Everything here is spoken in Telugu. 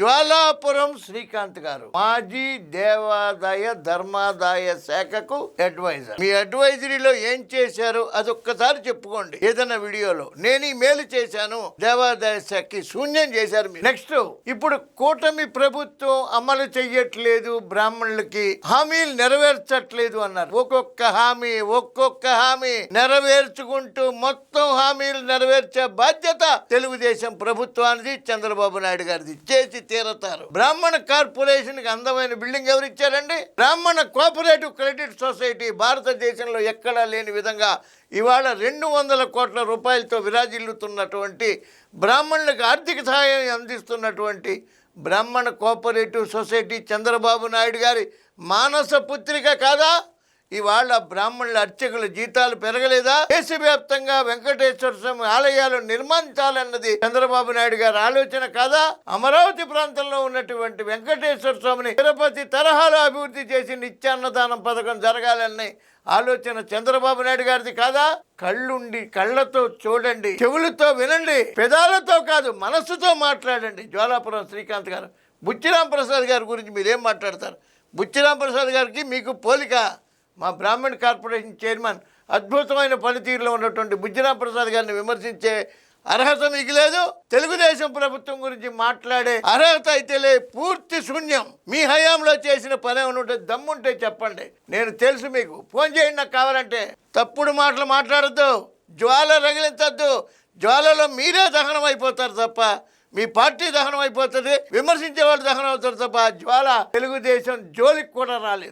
జ్వాలాపురం శ్రీకాంత్ గారు మాజీ దేవాదాయ ధర్మాదాయ శాఖకు అడ్వైజర్. మీ అడ్వైజరీలో ఏం చేశారు అదొక్కసారి చెప్పుకోండి ఏదైనా వీడియోలో. నేను ఈ మేలు చేశాను, దేవాదాయ శాఖకి శూన్యం చేశారు మీరు. నెక్స్ట్, ఇప్పుడు కూటమి ప్రభుత్వం అమలు చెయ్యట్లేదు, బ్రాహ్మణులకి హామీలు నెరవేర్చట్లేదు అన్నారు. ఒక్కొక్క హామీ నెరవేర్చుకుంటూ మొత్తం హామీలు నెరవేర్చే బాధ్యత తెలుగుదేశం ప్రభుత్వానికి, చంద్రబాబు నాయుడు గారిది. చేసి తీరతారు. బ్రాహ్మణ కార్పొరేషన్ కి అందమైన బిల్డింగ్ ఎవరు ఇచ్చారండి? బ్రాహ్మణ కోఆపరేటివ్ క్రెడిట్ సొసైటీ భారతదేశంలో ఎక్కడా లేని విధంగా ఇవాళ 200 కోట్ల రూపాయలతో విరాజిల్లుతున్నటువంటి, బ్రాహ్మణులకు ఆర్థిక సహాయం అందిస్తున్నటువంటి బ్రాహ్మణ కోఆపరేటివ్ సొసైటీ చంద్రబాబు నాయుడు గారి మానస పుత్రిక కాదా? ఇవాళ బ్రాహ్మణుల అర్చకుల జీతాలు పెరగలేదా? దేశవ్యాప్తంగా వెంకటేశ్వర స్వామి ఆలయాలు నిర్మించాలన్నది చంద్రబాబు నాయుడు గారి ఆలోచన కాదా? అమరావతి ప్రాంతంలో ఉన్నటువంటి వెంకటేశ్వర స్వామిని తిరుపతి తరహాలో అభివృద్ధి చేసి నిత్యాన్నదానం పథకం జరగాలన్న ఆలోచన చంద్రబాబు నాయుడు గారిది కాదా? కళ్ళతో చూడండి, చెవులతో వినండి, పెదాలతో కాదు మనస్సుతో మాట్లాడండి. జ్వాలాపురం శ్రీకాంత్ గారు, బుచ్చిరాంప్రసాద్ గారి గురించి మీరేం మాట్లాడతారు? బుచ్చిరాంప్రసాద్ గారికి మీకు పోలిక. మా బ్రాహ్మణ్ కార్పొరేషన్ చైర్మన్ అద్భుతమైన పనితీరులో ఉన్నటువంటి బుచ్చిరాంప్రసాద్ గారిని విమర్శించే అర్హత మీకు లేదు. తెలుగుదేశం ప్రభుత్వం గురించి మాట్లాడే అర్హత అయితే లే, పూర్తి శూన్యం. మీ హయాంలో చేసిన పని ఏమైనా దమ్ముంటే చెప్పండి, నేను తెలుసు మీకు. ఫోన్ చేయండి నాకు కావాలంటే. తప్పుడు మాటలు మాట్లాడద్దు, జ్వాల రగిలించద్దు. జ్వాలలో మీరే దహనం అయిపోతారు తప్ప మీ పార్టీ దహనం అయిపోతుంది, విమర్శించే వాళ్ళు దహనం అవుతారు తప్ప జ్వాల తెలుగుదేశం జోలికి కూడా రాలేదు.